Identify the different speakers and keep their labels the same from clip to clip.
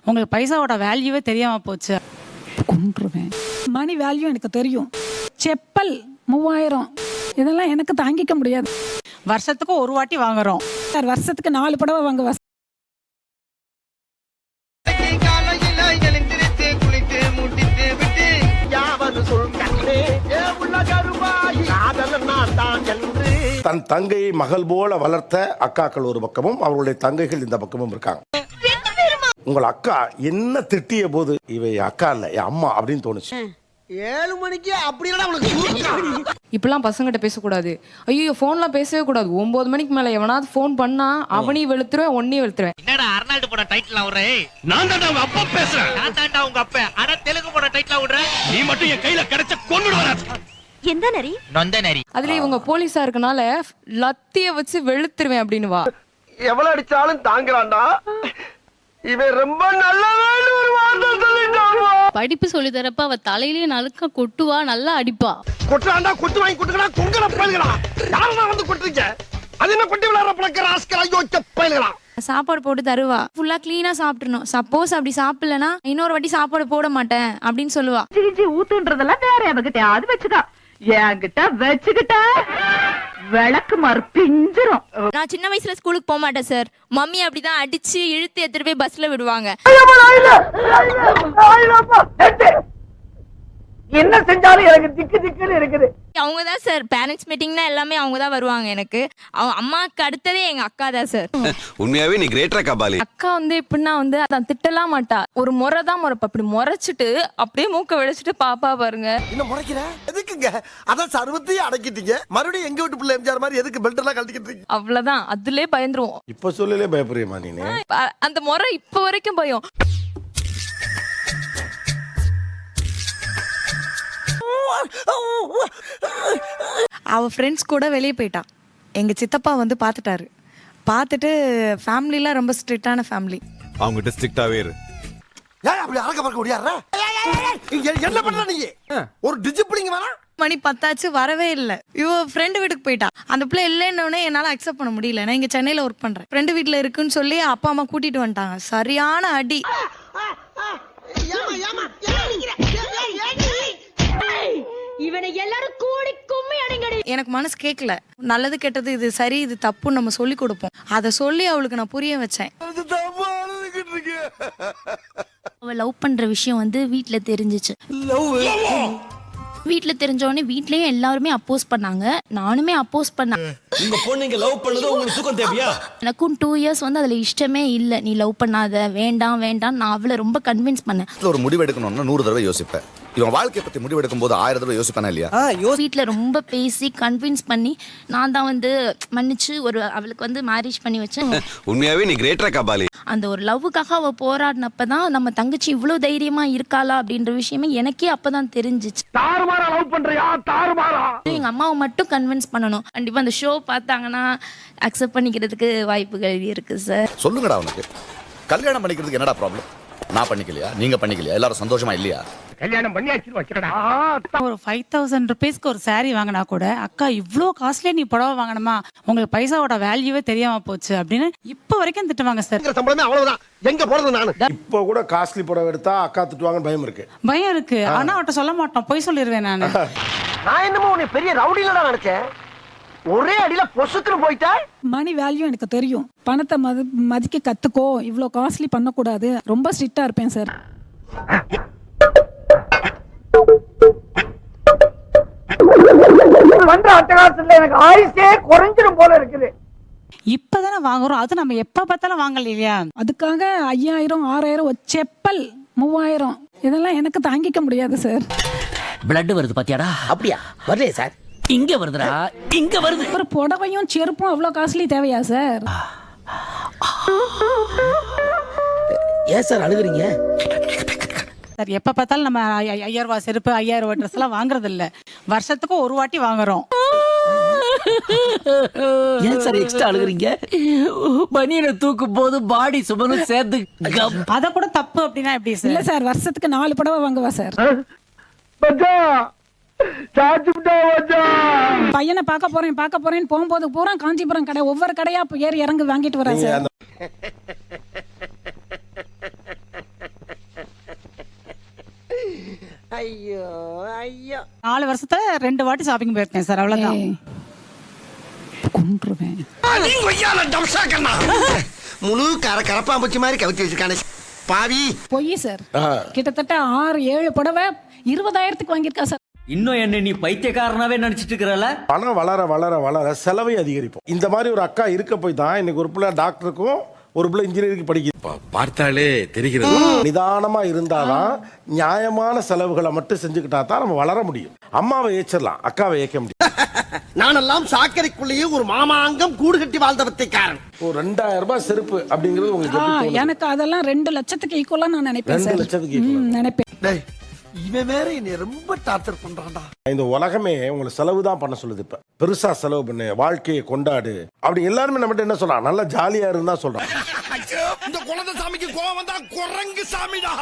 Speaker 1: உங்களுக்கு பைசாவோட வேல்யூவே தெரியாம போச்சு.
Speaker 2: கொன்றுவேன். மணி வேல்யூ எனக்கு தெரியும். செப்பல் 3000 இதெல்லாம் எனக்கு தாங்கிக்க முடியாது.
Speaker 1: வருஷத்துக்கு ஒரு வாட்டி வாங்குறோம்
Speaker 2: சார். வருஷத்துக்கு 4 புடவை வாங்குவா.
Speaker 3: தன் தங்கையை மகள் போல வளர்த்த அக்காக்கள் ஒரு பக்கமும் அவர்களுடைய தங்கைகள் இந்த பக்கமும் இருக்காங்க. உங்கள் அக்கா என்ன திட்டிய போது இவை அக்கா இல்ல என் அம்மா அப்படின்னு தோணுச்சு?
Speaker 4: 7 மணிக்கு அப்படி
Speaker 5: இப்பெல்லாம் பசங்கிட்ட பேசக்கூடாது. ஐயோ போன்லாம் பேசவே கூடாது. 9 மணிக்கு மேல எவனாவது போன் பண்ணா அவனையும் வெளுத்துருவேன், ஒன்னையும் வெளுத்துருவேன்.
Speaker 6: என்னடா அர்னால்டு போட டைட்டில் அவரே? நான் தான் உங்க அப்பா பேசுறேன். நான் தான்டா உங்க அப்பா. ஆனா தெலுங்கு போட டைட்டில் விடுற நீ மட்டும் என் கையில கிடைச்ச கொன்னுடுவ.
Speaker 7: எந்த நரி?
Speaker 6: நொந்த நரி.
Speaker 5: அதுல இவங்க போலீஸா இருக்கனால லத்திய வச்சு வெளுத்துருவேன் அப்படின்னு வா.
Speaker 4: எவ்வளவு அடிச்சாலும் தாங்குறான்டா. இவன் ரொம்ப நல்லவன் ஒரு வார்த்தை சொல்லிட்டான்.
Speaker 7: படிப்பு சொல்லி தரப்ப அவ தலையிலேயே நலுக்க கொட்டுவா, நல்லா அடிப்பா.
Speaker 4: கொட்டுறான்டா, கொட்டு வாங்கி கொட்டுறா, கொங்கல பயல்களா. யாரா வந்து கொட்டுறீங்க? அது என்ன கொட்டி விளையாடுற பழக்க ராஸ்கல் ஐயோ பயல்களா.
Speaker 8: சாப்பாடு போட்டு தருவா. ஃபுல்லா கிளீனா சாப்பிடணும். சப்போஸ் அப்படி சாப்பிடலனா இன்னொரு வாட்டி சாப்பாடு போட மாட்டேன் அப்படின்னு சொல்லுவா.
Speaker 9: ஊத்துன்றதெல்லாம் வேற எவகிட்ட அது வச்சுக்கா. என்கிட்ட வச்சுக்கிட்ட விளக்கு மாறு பிஞ்சிரும்.
Speaker 8: நான் சின்ன வயசுல ஸ்கூலுக்கு போக மாட்டேன் சார். மம்மி அப்படிதான் அடிச்சு இழுத்து எடுத்துட்டு போய் பஸ்ல விடுவாங்க.
Speaker 9: என்ன செஞ்சாலும் எனக்கு திக்கு திக்குன்னு இருக்குது.
Speaker 8: அவங்கதான் சார் பேரண்ட்ஸ் மீட்டிங்னா எல்லாமே அவங்கதான் வருவாங்க. எனக்கு அம்மாக்கு அடுத்ததே எங்க அக்கா தான் சார்.
Speaker 10: உண்மையாவே நீ கிரேட்டரா கபாலி.
Speaker 5: அக்கா எப்படின்னா அதான் திட்டலாம் மாட்டா. ஒரு முறை தான் முறைப்பா. அப்படி முறைச்சிட்டு அப்படியே மூக்க விளைச்சிட்டு பாப்பா பாருங்க.
Speaker 4: என்ன முறைக்கிற? எதுக்குங்க? அதான் சர்வத்தையும் அடக்கிட்டீங்க. மறுபடியும் எங்க வீட்டு பிள்ளை எம்ஜிஆர் மாதிரி எதுக்கு பெல்ட் எல்லாம் கழட்டிக்கிட்டு?
Speaker 5: அவ்வளவுதான். அதுலயே பயந்துருவோம்.
Speaker 3: இப்ப சொல்லலே பயப்படுறியமா நீனு?
Speaker 5: அந்த முறை இப்ப வரைக்கும் பயம்.
Speaker 1: அவ ஃப்ரெண்ட்ஸ் கூட வெளியே போயிட்டா. எங்க சித்தப்பா பார்த்துட்டாரு. பார்த்துட்டு ஃபேமிலிலாம் ரொம்ப ஸ்ட்ரிக்டான ஃபேமிலி.
Speaker 10: அவங்க ஸ்ட்ரிக்டாவே இரு.
Speaker 4: ஏய் அப்படி அரக்க பறக்க முடியாதா? என்ன பண்ற நீ? ஒரு டிசிப்ளின் வேணா?
Speaker 1: மணி 10 வரவே இல்லை. இவ ஃப்ரெண்டு வீட்டுக்கு போயிட்டா. அந்த பிள்ளை இல்லைன்னொடனே என்னால் அக்செப்ட் பண்ண முடியல. நான் இங்கே சென்னையில் ஒர்க் பண்ணுறேன். ஃப்ரெண்டு வீட்டில் இருக்குன்னு சொல்லி அப்பா அம்மா கூட்டிட்டு வந்துட்டாங்க. சரியான அடி.
Speaker 7: இவனை எல்லாரும் கூடி கும்மி அடிங்கடி.
Speaker 1: எனக்கு மனசு கேட்கல. நல்லது கெட்டது இது சரி இது தப்புன்னு நம்ம சொல்லி கொடுப்போம். அதை சொல்லி அவளுக்கு நான் புரிய வச்சேன்.
Speaker 7: அவ லவ் பண்ற விஷயம் வீட்ல தெரிஞ்சிச்சு. வீட்ல தெரிஞ்சோடனே வீட்லயும் எல்லாருமே அப்போஸ் பண்ணாங்க. நானுமே அப்போஸ் பண்ணேன்.
Speaker 6: உங்க பொண்ணுங்க லவ் பண்ணது உங்களுக்கு தூக்கம் தேவையா?
Speaker 7: எனக்கும் 2 இயர்ஸ் அதுல இஷ்டமே இல்ல. நீ லவ் பண்ணாத, வேண்டாம் வேண்டாம். நான் அவளை ரொம்ப கன்வின்ஸ் பண்ணேன்.
Speaker 10: ஒரு முடிவு எடுக்கணும்னா 100 தடவை யோசிப்பேன். இவன் வாழ்க்கையை பத்தி முடிவு எடுக்கும் போது 1000 தடவை யோசிப்பானா இல்லையா?
Speaker 7: வீட்ல ரொம்ப பேசி கன்வின்ஸ் பண்ணி நான் தான் மன்னிச்சு அவளுக்கு மேரேஜ் பண்ணி வச்சேன்.
Speaker 10: உண்மையாவே நீ கிரேட்டரா கபாலி.
Speaker 7: அந்த ஒரு லவ்வுக்காக அவ போராடினப்பதான் நம்ம தங்கச்சி இவ்வளவு தைரியமா இருக்காளா அப்படின்ற விஷயமே எனக்கே அப்பதான் தெரிஞ்சிச்சு.
Speaker 4: தாறுமாறா லவ் பண்றியா? தாறுமாறா?
Speaker 7: எங்க அம்மாவை மட்டும் கன்வின்ஸ் பண்ணணும். கண்டிப்பா அந்த ஷோ பார்த்தாங்கன்னா அக்செப்ட் பண்ணிக்கிறதுக்கு வாய்ப்புகள் இருக்கு சார்.
Speaker 10: சொல்லுங்கடா அவனுக்கு கல்யாணம் பண்ணிக்கிறதுக்கு என்னடா ப்ராப்ளம்? நான் பண்ணிக்கலையா? நீங்க பண்ணிக்கலையா? எல்லாரும் சந்தோஷமா இல்லையா?
Speaker 4: கல்யாணம் பண்ணியாச்சு வைக்கிறடா.
Speaker 1: ஒரு 5000 ருபீஸ்க்கு ஒரு சாரி வாங்கினா கூட அக்கா இவ்வளோ காஸ்ட்லியா நீ புடவை வாங்கணுமா, உங்களுக்கு பைசாவோட வேல்யூவே தெரியாம போச்சு அப்படின்னு இப்போ வரைக்கும் திட்டுவாங்க சார்.
Speaker 4: சம்பளமே அவ்வளவுதான். எங்க போறது நானு?
Speaker 3: இப்போ கூட காஸ்ட்லி புடவை எடுத்தா அக்கா திட்டுவாங்கன்னு பயம் இருக்கு.
Speaker 1: பயம் இருக்கு. ஆனா அவட்ட சொல்ல மாட்டோம். போய் சொல்லிடுவேன் நானு.
Speaker 4: நான் என்னமோ உன்னை பெரிய ரவுடிலடா நினைச்சேன். ஒரே அடியில பொசுக்குன்னு போயிட்டா.
Speaker 2: மணி வேல்யூ எனக்கு தெரியும். பணத்தை மதிக்க கத்துக்கோ. இவ்வளோ காஸ்ட்லி பண்ணக்கூடாது. ரொம்ப ஸ்ட்ரிக்டா இருப்பேன் சார்.
Speaker 9: பண்ற அட்டகாசத்துல எனக்கு ஆயுசே குறைஞ்சிரும் போல இருக்குது.
Speaker 1: இப்பதானே வாங்குறோம். அது நம்ம எப்ப பார்த்தாலும் வாங்கல இல்லையா?
Speaker 2: அதுக்காக 5000 6000 செப்பல் 3000 இதெல்லாம் எனக்கு தாங்கிக்க முடியாது சார்.
Speaker 6: பிளட் வருது பாத்தியாடா? அப்படியா? வரலையே சார். இங்க வருதுடா, இங்க வருது.
Speaker 2: ஒரு புடவையும் செருப்பும் அவ்வளோ காஸ்ட்லி தேவையா சார்?
Speaker 6: ஏன் சார் அழுகுறீங்க?
Speaker 1: சார் எப்ப பார்த்தாலும் நம்ம 5000 ரூபாய் செருப்பு 5000 ரூபாய் ட்ரெஸ் எல்லாம் வாங்குறது இல்ல. வருஷத்துக்கு ஒரு வாட்டி வாங்குறோம்.
Speaker 6: ஏன் சார் எக்ஸ்ட்ரா அழுகுறீங்க? பனியனை தூக்கும் போது பாடி சுமனும் சேர்த்து
Speaker 1: அத கூட தப்பு அப்படின்னா எப்படி சார்?
Speaker 2: இல்ல சார், வருஷத்துக்கு 4 புடவை வாங்குவா சார். பையனை பார்க்க போறேன்னு போகும்போது பூரா காஞ்சிபுரம் கடை, ஒவ்வொரு கடையா ஏறி இறங்கு வாங்கிட்டு வரேன் சார்.
Speaker 4: ஐயோ ஐயோ
Speaker 2: 4 வருஷத்துல 2 வாட்டி ஷாப்பிங் போயிருக்கேன் சார், அவ்வளவுதான். கொன்றுவேன்.
Speaker 4: முழு கரப்பாம்பூச்சி மாதிரி கவிச்சு வச்சிருக்கானே பாவி.
Speaker 2: பொய் சார். கிட்டத்தட்ட 6-7 புடவை 20,000க்கு வாங்கியிருக்கா சார்.
Speaker 6: இன்னும் என்ன நீ பைத்தியக்காரனாவே நினைச்சிட்டு இருக்கறல?
Speaker 3: பணம் வளர வளர வளர செலவை அதிகரிப்போம். இந்த மாதிரி ஒரு அக்கா இருக்க போய் தான் இன்னைக்கு ஒரு பிள்ளை டாக்டருக்கும் ஒரு பிள்ளை இன்ஜினியரிங் படிக்குது.
Speaker 10: பார்த்தாலே தெரிகிறது.
Speaker 3: நிதானமா இருந்தாதான் நியாயமான செலவுகளை மட்டும் செஞ்சுக்கிட்டா தான் நம்ம வளர முடியும். அம்மாவை ஏச்சிடலாம், அக்காவை ஏற்க முடியும்.
Speaker 4: நானெல்லாம் சாக்கடைக்குள்ளேயே ஒரு மாமாங்கம் கூடு கட்டி வாழ்ந்தவத்தைக்காரன்.
Speaker 3: ஒரு 2000 ரூபாய் செருப்பு அப்படிங்கிறது உங்களுக்கு எப்படி தோணுது?
Speaker 2: எனக்கு அதெல்லாம் 2 லட்சத்துக்கு ஈக்குவலா நான் நினைப்பேன்
Speaker 3: 2
Speaker 2: சார்.
Speaker 3: லட்சத்துக்கு equal.
Speaker 2: நினைப்பேன்.
Speaker 4: இவன் வேற என்னை ரொம்ப டார்ச்சர் பண்றான்டா.
Speaker 3: இந்த உலகமே உங்களை செலவு தான் பண்ண சொல்லுது. இப்ப பெருசா செலவு பண்ணு, வாழ்க்கையை கொண்டாடு அப்படி எல்லாருமே நம்மகிட்ட என்ன சொல்றாங்க, நல்லா ஜாலியா இருந்தா சொல்றாங்க.
Speaker 4: இந்த குழந்தை சாமிக்கு கோவம் வந்தா குரங்கு சாமிடா,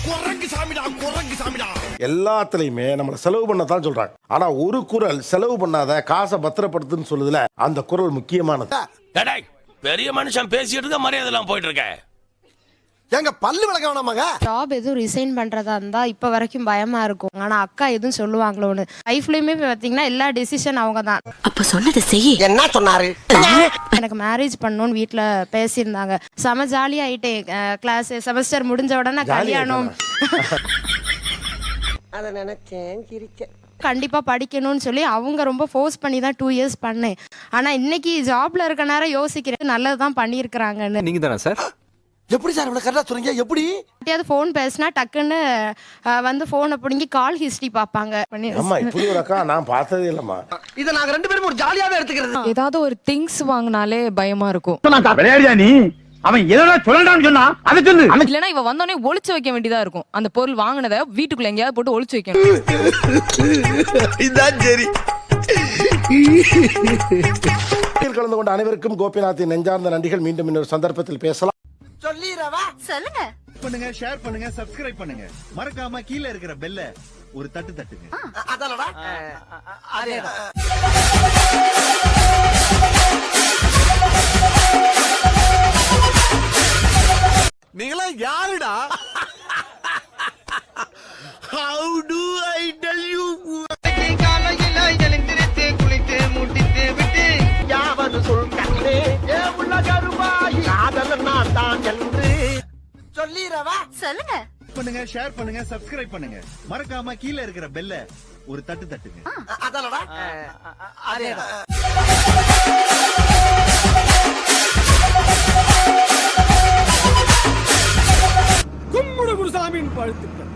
Speaker 4: குரங்கு சாமிடா, குரங்கு சாமிடா.
Speaker 3: எல்லாத்துலயுமே நம்மள செலவு பண்ணத்தான் சொல்றாங்க. ஆனா ஒரு குரல் செலவு பண்ணாத, காசை பத்திரப்படுத்துன்னு சொல்லுதுல, அந்த குரல் முக்கியமானது.
Speaker 6: பெரிய மனுஷன் பேசிட்டு இருக்க மரியாதை எல்லாம் போயிட்டு இருக்க.
Speaker 4: எங்க பல்லு விளக்க வேணாமாங்க?
Speaker 8: ஜாப் எதுவும் ரிசைன் பண்றதா இருந்தா இப்ப வரைக்கும் பயமா இருக்கும். ஆனா அக்கா எதுவும் சொல்லுவாங்களோன்னு. லைஃப்லயுமே பாத்தீங்கன்னா எல்லா டிசிஷன் அவங்க தான்.
Speaker 7: அப்ப சொன்னதை செய்.
Speaker 4: என்ன சொன்னாரு?
Speaker 8: எனக்கு மேரேஜ் பண்ணணும்னு வீட்ல பேசியிருந்தாங்க. செம ஜாலி ஆயிட்டேன். கிளாஸ் செமஸ்டர் முடிஞ்ச உடனே கல்யாணம்.
Speaker 4: அத நினைச்சேன் சிரிச்சேன்.
Speaker 8: கண்டிப்பா படிக்கணும்னு சொல்லி அவங்க ரொம்ப ஃபோர்ஸ் பண்ணி தான் 2 இயர்ஸ் பண்ணேன். ஆனா இன்னைக்கு ஜாப்ல இருக்க நேரம் யோசிக்கிறேன் நல்லதுதான் பண்ணியிருக்கிறாங்கன்னு.
Speaker 6: நீங்க தானே சார்?
Speaker 4: எப்படி சார் இவ்வளவு கரெக்டா சொல்றீங்க? எப்படி?
Speaker 8: யாராவது ஃபோன் பேசினா டக்குன்னு வந்து ஃபோனை பிடுங்கி கால் ஹிஸ்டரி பார்ப்பாங்க.
Speaker 3: அம்மா இப்படி ஒரு அக்கா நான் பார்த்ததே இல்லம்மா.
Speaker 4: இத நாங்க 2 பேரும் ஒரு ஜாலியாவே எடுத்துக்கிறது.
Speaker 5: ஏதாவது ஒரு திங்ஸ் வாங்கினாலே பயமா இருக்கும்.
Speaker 6: விளையாடியா நீ? அவன் எதனா சொல்லலாம்னு சொன்னா அதை சொல்லு.
Speaker 5: இல்லனா இவ வந்தோடனே ஒளிச்சு வைக்க வேண்டியதா இருக்கும். அந்த பொருள் வாங்கினதை வீட்டுக்குள்ள எங்கேயாவது போட்டு ஒளிச்சு வைக்கணும்.
Speaker 4: இதான் சரி.
Speaker 3: கலந்து கொண்ட அனைவருக்கும் கோபிநாத்தின் நெஞ்சார்ந்த நன்றிகள். மீண்டும் இன்னொரு சந்தர்ப்பத்தில் பேசலாம்.
Speaker 4: சொல்லிரவா?
Speaker 7: சொல்லுங்க.
Speaker 11: பண்ணுங்க, ஷேர் பண்ணுங்க, சப்ஸ்கிரைப் பண்ணுங்க. மறக்காம கீழ இருக்கிற பெல்ல ஒரு தட்டு தட்டுங்க.
Speaker 4: அதலடா. அதேடா. நீங்களா யாருடா? How do I tell you? காலையில எழுந்திருத்து குளித்து முடித்து விட்டு யாவது சொல் கண்ணே ஏ உள்ள கருவாய் காதல நான் தான் என்று சொல்லிரவா?
Speaker 7: சொல்லுங்க.
Speaker 11: பண்ணுங்க, ஷேர் பண்ணுங்க, சப்ஸ்கிரைப் பண்ணுங்க. மறக்காம கீழ இருக்கிற பெல்ல ஒரு தட்டு தட்டுங்க.
Speaker 4: அதலடா. அதேடா. கும்முடு குருசாமியின் பழுத்து